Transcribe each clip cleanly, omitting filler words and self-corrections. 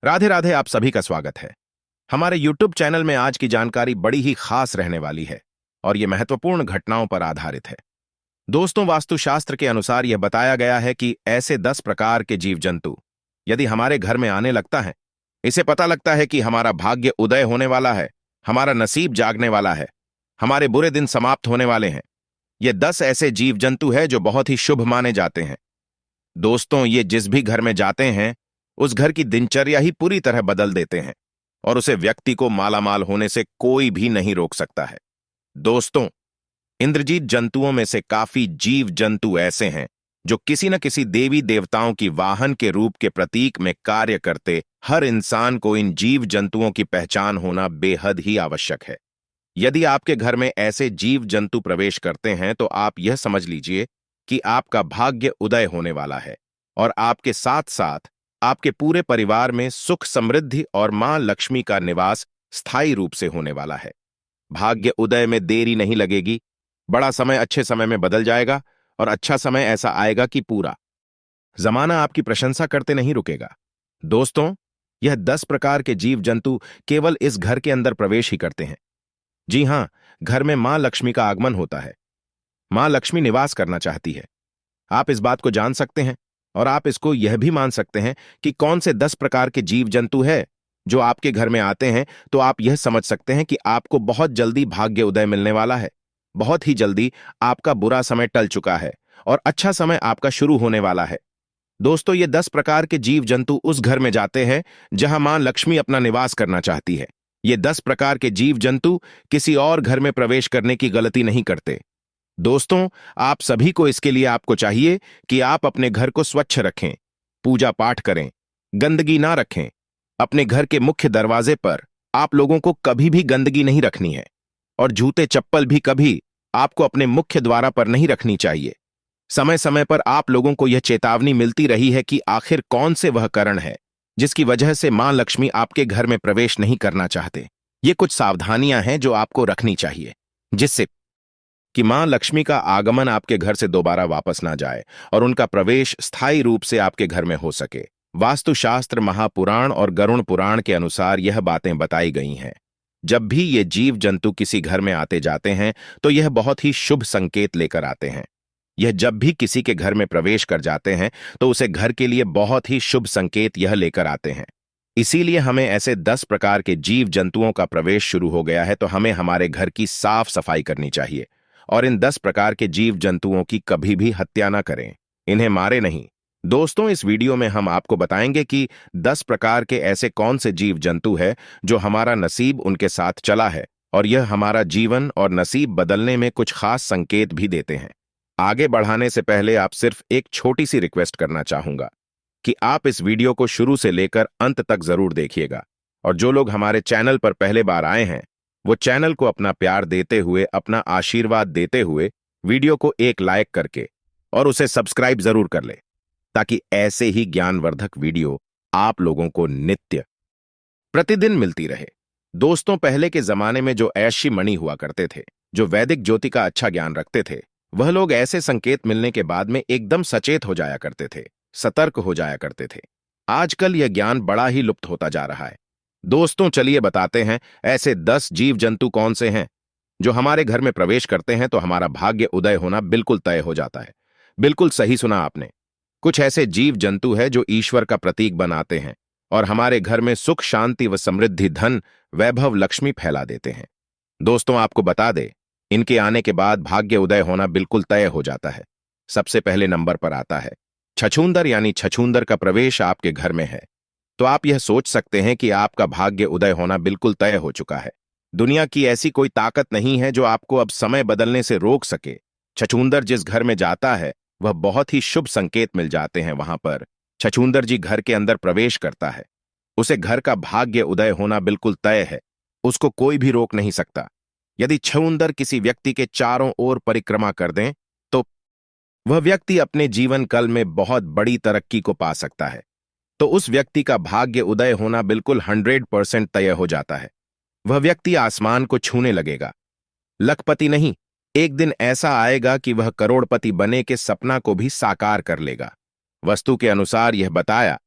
राधे राधे। आप सभी का स्वागत है हमारे YouTube चैनल में। आज की जानकारी बड़ी ही खास रहने वाली है और ये महत्वपूर्ण घटनाओं पर आधारित है। दोस्तों, वास्तुशास्त्र के अनुसार यह बताया गया है कि ऐसे 10 प्रकार के जीव जंतु यदि हमारे घर में आने लगता है, इसे पता लगता है कि हमारा भाग्य उदय होने वाला है, हमारा नसीब जागने वाला है, हमारे बुरे दिन समाप्त होने वाले हैं। ये 10 ऐसे जीव जंतु हैं जो बहुत ही शुभ माने जाते हैं। दोस्तों, ये जिस भी घर में जाते हैं उस घर की दिनचर्या ही पूरी तरह बदल देते हैं और उसे व्यक्ति को मालामाल होने से कोई भी नहीं रोक सकता है। दोस्तों, इंद्रजीत जंतुओं में से काफी जीव जंतु ऐसे हैं जो किसी न किसी देवी देवताओं की वाहन के रूप के प्रतीक में कार्य करते। हर इंसान को इन जीव जंतुओं की पहचान होना बेहद ही आवश्यक है। यदि आपके घर में ऐसे जीव जंतु प्रवेश करते हैं तो आप यह समझ लीजिए कि आपका भाग्य उदय होने वाला है और आपके साथ साथ आपके पूरे परिवार में सुख समृद्धि और मां लक्ष्मी का निवास स्थायी रूप से होने वाला है। भाग्य उदय में देरी नहीं लगेगी। बड़ा समय अच्छे समय में बदल जाएगा और अच्छा समय ऐसा आएगा कि पूरा जमाना आपकी प्रशंसा करते नहीं रुकेगा। दोस्तों, यह 10 प्रकार के जीव जंतु केवल इस घर के अंदर प्रवेश ही करते हैं। जी हां, घर में मां लक्ष्मी का आगमन होता है। मां लक्ष्मी निवास करना चाहती है। आप इस बात को जान सकते हैं और आप इसको यह भी मान सकते हैं कि कौन से 10 प्रकार के जीव जंतु हैं जो आपके घर में आते हैं, तो आप यह समझ सकते हैं कि आपको बहुत जल्दी भाग्य उदय मिलने वाला है। बहुत ही जल्दी आपका बुरा समय टल चुका है और अच्छा समय आपका शुरू होने वाला है। दोस्तों, ये 10 प्रकार के जीव जंतु उस घर में जाते हैं जहां मां लक्ष्मी अपना निवास करना चाहती है। ये 10 प्रकार के जीव जंतु किसी और घर में प्रवेश करने की गलती नहीं करते। दोस्तों, आप सभी को इसके लिए आपको चाहिए कि आप अपने घर को स्वच्छ रखें, पूजा पाठ करें, गंदगी ना रखें। अपने घर के मुख्य दरवाजे पर आप लोगों को कभी भी गंदगी नहीं रखनी है और जूते चप्पल भी कभी आपको अपने मुख्य द्वार पर नहीं रखनी चाहिए। समय समय पर आप लोगों को यह चेतावनी मिलती रही है कि आखिर कौन से वह कारण है जिसकी वजह से मां लक्ष्मी आपके घर में प्रवेश नहीं करना चाहते। ये कुछ सावधानियां हैं जो आपको रखनी चाहिए जिससे कि मां लक्ष्मी का आगमन आपके घर से दोबारा वापस ना जाए और उनका प्रवेश स्थायी रूप से आपके घर में हो सके। वास्तुशास्त्र, महापुराण और गरुण पुराण के अनुसार यह बातें बताई गई हैं। जब भी ये जीव जंतु किसी घर में आते जाते हैं तो यह बहुत ही शुभ संकेत लेकर आते हैं। यह जब भी किसी के घर में प्रवेश कर जाते हैं तो उसे घर के लिए बहुत ही शुभ संकेत यह लेकर आते हैं। इसीलिए हमें ऐसे 10 प्रकार के जीव जंतुओं का प्रवेश शुरू हो गया है तो हमें हमारे घर की साफ सफाई करनी चाहिए और इन 10 प्रकार के जीव जंतुओं की कभी भी हत्या न करें, इन्हें मारे नहीं। दोस्तों, इस वीडियो में हम आपको बताएंगे कि 10 प्रकार के ऐसे कौन से जीव जंतु हैं जो हमारा नसीब उनके साथ चला है और यह हमारा जीवन और नसीब बदलने में कुछ खास संकेत भी देते हैं। आगे बढ़ाने से पहले आप सिर्फ एक छोटी सी रिक्वेस्ट करना चाहूंगा कि आप इस वीडियो को शुरू से लेकर अंत तक जरूर देखिएगा और जो लोग हमारे चैनल पर पहले बार आए हैं वो चैनल को अपना प्यार देते हुए, अपना आशीर्वाद देते हुए वीडियो को एक लाइक करके और उसे सब्सक्राइब जरूर कर ले ताकि ऐसे ही ज्ञानवर्धक वीडियो आप लोगों को नित्य प्रतिदिन मिलती रहे। दोस्तों, पहले के जमाने में जो ऐशी मणि हुआ करते थे, जो वैदिक ज्योति का अच्छा ज्ञान रखते थे, वह लोग ऐसे संकेत मिलने के बाद में एकदम सचेत हो जाया करते थे, सतर्क हो जाया करते थे। आजकल यह ज्ञान बड़ा ही लुप्त होता जा रहा है। दोस्तों, चलिए बताते हैं ऐसे 10 जीव जंतु कौन से हैं जो हमारे घर में प्रवेश करते हैं तो हमारा भाग्य उदय होना बिल्कुल तय हो जाता है। बिल्कुल सही सुना आपने। कुछ ऐसे जीव जंतु हैं जो ईश्वर का प्रतीक बनाते हैं और हमारे घर में सुख, शांति व समृद्धि, धन, वैभव, लक्ष्मी फैला देते हैं। दोस्तों, आपको बता दें, इनके आने के बाद भाग्य उदय होना बिल्कुल तय हो जाता है। सबसे पहले नंबर पर आता है छछूंदर, यानी छछूंदर का प्रवेश आपके घर में है तो आप यह सोच सकते हैं कि आपका भाग्य उदय होना बिल्कुल तय हो चुका है। दुनिया की ऐसी कोई ताकत नहीं है जो आपको अब समय बदलने से रोक सके। छछूंदर जिस घर में जाता है वह बहुत ही शुभ संकेत मिल जाते हैं। वहां पर छछूंदर जी घर के अंदर प्रवेश करता है, उसे घर का भाग्य उदय होना बिल्कुल तय है, उसको कोई भी रोक नहीं सकता। यदि छछूंदर किसी व्यक्ति के चारों ओर परिक्रमा कर दें तो वह व्यक्ति अपने जीवन काल में बहुत बड़ी तरक्की को पा सकता है। तो उस व्यक्ति का भाग्य उदय होना बिल्कुल 100% तय हो जाता है। वह व्यक्ति आसमान को छूने लगेगा। लखपति नहीं, एक दिन ऐसा आएगा कि वह करोड़पति बने के सपना को भी साकार कर लेगा। वस्तु के अनुसार यह बताया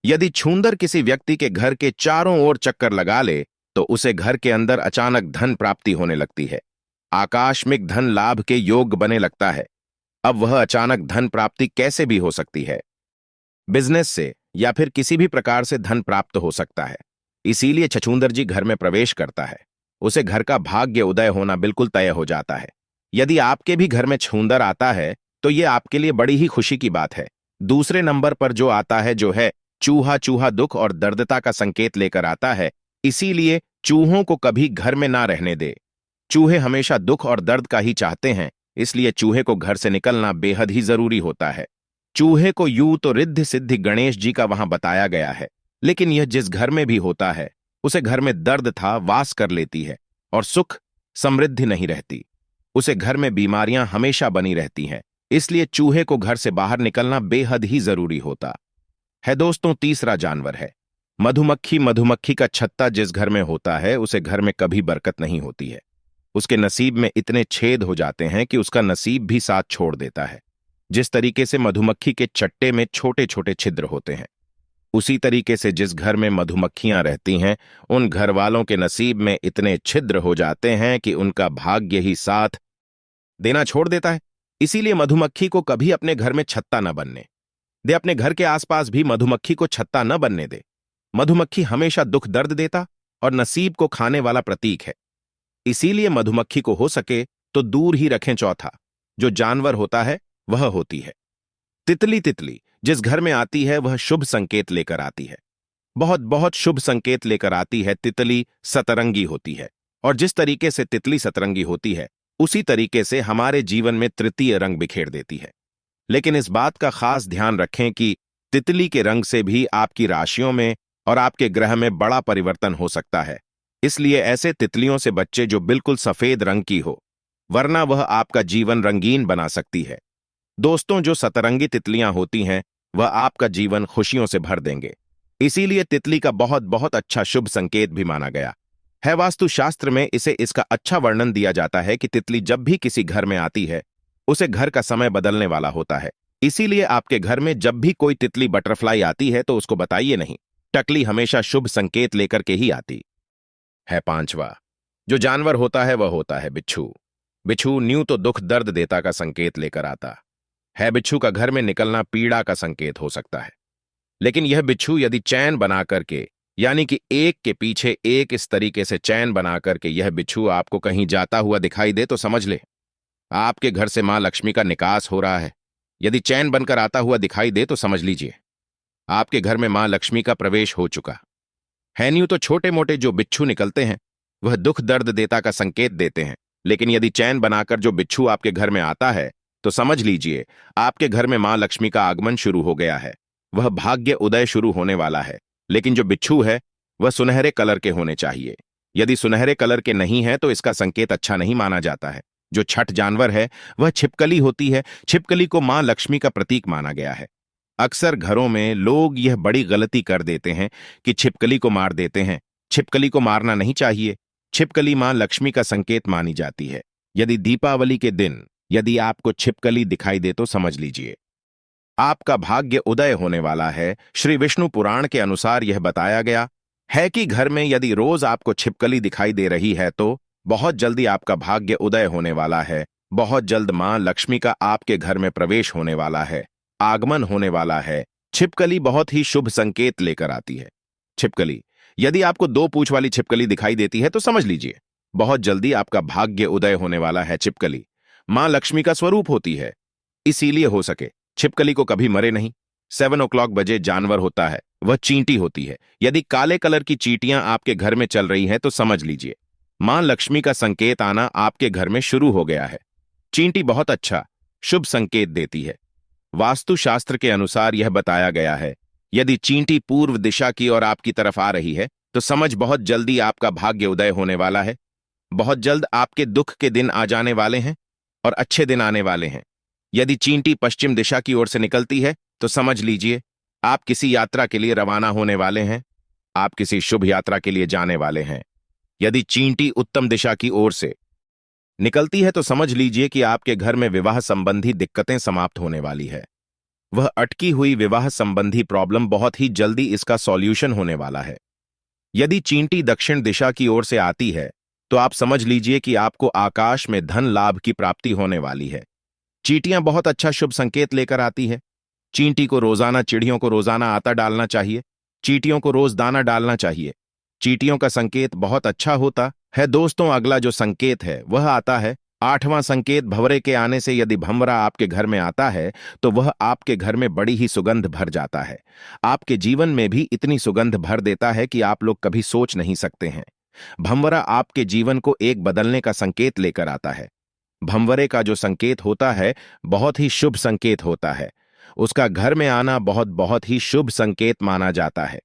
यदि छूंदर किसी व्यक्ति के घर के चारों ओर चक्कर लगा ले तो उसे घर के अंदर अचानक धन प्राप्ति होने लगती है। आकस्मिक धन लाभ के योग बने लगता है। अब वह अचानक धन प्राप्ति कैसे भी हो सकती है? बिजनेस से या फिर किसी भी प्रकार से धन प्राप्त हो सकता है। इसीलिए छछूंदर जी घर में प्रवेश करता है, उसे घर का भाग्य उदय होना बिल्कुल तय हो जाता है। यदि आपके भी घर में छूंदर आता है तो यह आपके लिए बड़ी ही खुशी की बात है। दूसरे नंबर पर जो आता है जो है चूहा, चूहा दुख और दर्दता का संकेत लेकर आता है। इसीलिए चूहों को कभी घर में ना रहने दे। चूहे हमेशा दुख और दर्द का ही चाहते हैं, इसलिए चूहे को घर से निकलना बेहद ही जरूरी होता है। चूहे को यूं तो रिद्धि सिद्धि गणेश जी का वहां बताया गया है, लेकिन यह जिस घर में भी होता है उसे घर में दर्द था वास कर लेती है और सुख समृद्धि नहीं रहती। उसे घर में बीमारियां हमेशा बनी रहती हैं, इसलिए चूहे को घर से बाहर निकलना बेहद ही जरूरी होता है। दोस्तों, तीसरा जानवर है मधुमक्खी। मधुमक्खी का छत्ता जिस घर में होता है उसे घर में कभी बरकत नहीं होती है। उसके नसीब में इतने छेद हो जाते हैं कि उसका नसीब भी साथ छोड़ देता है। जिस तरीके से मधुमक्खी के चट्टे में छोटे छोटे छिद्र होते हैं, उसी तरीके से जिस घर में मधुमक्खियां रहती हैं उन घर वालों के नसीब में इतने छिद्र हो जाते हैं कि उनका भाग्य ही साथ देना छोड़ देता है। इसीलिए मधुमक्खी को कभी अपने घर में छत्ता न बनने दे। अपने घर के आसपास भी मधुमक्खी को छत्ता न बनने दे। मधुमक्खी हमेशा दुख दर्द देता और नसीब को खाने वाला प्रतीक है। इसीलिए मधुमक्खी को हो सके तो दूर ही रखें। चौथा जो जानवर होता है वह होती है तितली। तितली जिस घर में आती है वह शुभ संकेत लेकर आती है, बहुत बहुत शुभ संकेत लेकर आती है। तितली सतरंगी होती है और जिस तरीके से तितली सतरंगी होती है उसी तरीके से हमारे जीवन में तृतीय रंग बिखेर देती है। लेकिन इस बात का खास ध्यान रखें कि तितली के रंग से भी आपकी राशियों में और आपके ग्रह में बड़ा परिवर्तन हो सकता है। इसलिए ऐसे तितलियों से बच्चे जो बिल्कुल सफेद रंग की हो, वरना वह आपका जीवन रंगीन बना सकती है। दोस्तों, जो सतरंगी तितलियां होती हैं वह आपका जीवन खुशियों से भर देंगे। इसीलिए तितली का बहुत बहुत अच्छा शुभ संकेत भी माना गया है। वास्तुशास्त्र में इसे इसका अच्छा वर्णन दिया जाता है कि तितली जब भी किसी घर में आती है उसे घर का समय बदलने वाला होता है। इसीलिए आपके घर में जब भी कोई तितली बटरफ्लाई आती है तो उसको बताइए नहीं, टकली हमेशा शुभ संकेत लेकर के ही आती है। पांचवा जो जानवर होता है वह होता है बिच्छू। बिच्छू न्यू तो दुख दर्द देता का संकेत लेकर आता है। बिच्छू का घर में निकलना पीड़ा का संकेत हो सकता है, लेकिन यह बिच्छू यदि चैन बना करके, यानी कि एक के पीछे एक इस तरीके से चैन बना करके यह बिच्छू आपको कहीं जाता हुआ दिखाई दे तो समझ ले आपके घर से मां लक्ष्मी का निकास हो रहा है। यदि चैन बनकर आता हुआ दिखाई दे तो समझ लीजिए आपके घर में मां लक्ष्मी का प्रवेश हो चुका है। न्यू तो छोटे मोटे जो बिच्छू निकलते हैं वह दुख दर्द देता का संकेत देते हैं, लेकिन यदि चैन बनाकर जो बिच्छू आपके घर में आता है तो समझ लीजिए आपके घर में मां लक्ष्मी का आगमन शुरू हो गया है। वह भाग्य उदय शुरू होने वाला है। लेकिन जो बिच्छू है वह सुनहरे कलर के होने चाहिए। यदि सुनहरे कलर के नहीं है तो इसका संकेत अच्छा नहीं माना जाता है। जो छठ जानवर है वह छिपकली होती है। छिपकली को मां लक्ष्मी का प्रतीक माना गया है। अक्सर घरों में लोग यह बड़ी गलती कर देते हैं कि छिपकली को मार देते हैं। छिपकली को मारना नहीं चाहिए। छिपकली मां लक्ष्मी का संकेत मानी जाती है। यदि दीपावली के दिन यदि आपको छिपकली दिखाई दे तो समझ लीजिए आपका भाग्य उदय होने वाला है। श्री विष्णु पुराण के अनुसार यह बताया गया है कि घर में यदि रोज आपको छिपकली दिखाई दे रही है तो बहुत जल्दी आपका भाग्य उदय होने वाला है। बहुत जल्द मां लक्ष्मी का आपके घर में प्रवेश होने वाला है, आगमन होने वाला है। छिपकली बहुत ही शुभ संकेत लेकर आती है। छिपकली यदि आपको दो पूंछ वाली छिपकली दिखाई देती है तो समझ लीजिए बहुत जल्दी आपका भाग्य उदय होने वाला है। छिपकली मां लक्ष्मी का स्वरूप होती है, इसीलिए हो सके छिपकली को कभी मरे नहीं। 7 बजे जानवर होता है वह चींटी होती है। यदि काले कलर की चींटियां आपके घर में चल रही हैं तो समझ लीजिए मां लक्ष्मी का संकेत आना आपके घर में शुरू हो गया है। चींटी बहुत अच्छा शुभ संकेत देती है। वास्तुशास्त्र के अनुसार यह बताया गया है यदि चींटी पूर्व दिशा की ओर आपकी तरफ आ रही है तो समझ बहुत जल्दी आपका भाग्य उदय होने वाला है। बहुत जल्द आपके दुख के दिन आ जाने वाले हैं और अच्छे दिन आने वाले हैं। यदि चींटी पश्चिम दिशा की ओर से निकलती है तो समझ लीजिए आप किसी यात्रा के लिए रवाना होने वाले हैं। आप किसी शुभ यात्रा के लिए जाने वाले हैं। यदि चींटी उत्तम दिशा की ओर से निकलती है तो समझ लीजिए कि आपके घर में विवाह संबंधी दिक्कतें समाप्त होने वाली है। वह अटकी हुई विवाह संबंधी प्रॉब्लम बहुत ही जल्दी इसका सॉल्यूशन होने वाला है। यदि चींटी दक्षिण दिशा की ओर से आती है तो आप समझ लीजिए कि आपको आकाश में धन लाभ की प्राप्ति होने वाली है। चींटियां बहुत अच्छा शुभ संकेत लेकर आती है। चींटी को रोजाना चिड़ियों को रोजाना आटा डालना चाहिए। चींटियों को रोज दाना डालना चाहिए। चींटियों का संकेत बहुत अच्छा होता है। दोस्तों, अगला जो संकेत है वह आता है 8वां संकेत भंवरे के आने से। यदि भंवरा आपके घर में आता है तो वह आपके घर में बड़ी ही सुगंध भर जाता है। आपके जीवन में भी इतनी सुगंध भर देता है कि आप लोग कभी सोच नहीं सकते हैं। भंवरा आपके जीवन को एक बदलने का संकेत लेकर आता है। भंवरे का जो संकेत होता है बहुत ही शुभ संकेत होता है। उसका घर में आना बहुत बहुत ही शुभ संकेत माना जाता है।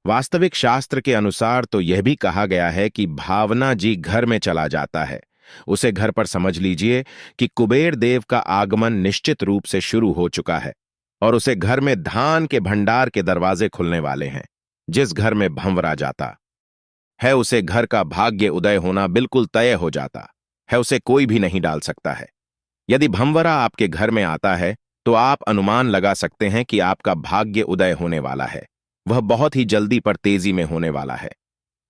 वास्तविक शास्त्र के अनुसार तो यह भी कहा गया है कि भावना जी घर में चला जाता है। उसे घर पर समझ लीजिए कि कुबेर देव का आगमन निश्चित रूप से शुरू हो चुका है और उसे घर में धान के भंडार के दरवाजे खुलने वाले हैं। जिस घर में भंवरा जाता है उसे घर का भाग्य उदय होना बिल्कुल तय हो जाता है। उसे कोई भी नहीं डाल सकता है। यदि भंवरा आपके घर में आता है तो आप अनुमान लगा सकते हैं कि आपका भाग्य उदय होने वाला है। वह बहुत ही जल्दी पर तेजी में होने वाला है।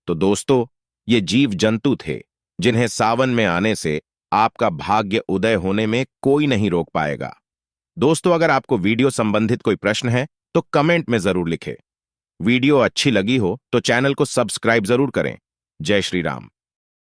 तो दोस्तों, ये जीव जंतु थे जिन्हें सावन में आने से आपका भाग्य उदय होने में कोई नहीं रोक पाएगा। दोस्तों, अगर आपको वीडियो संबंधित कोई प्रश्न है तो कमेंट में जरूर लिखें। वीडियो अच्छी लगी हो तो चैनल को सब्सक्राइब जरूर करें। जय श्री राम।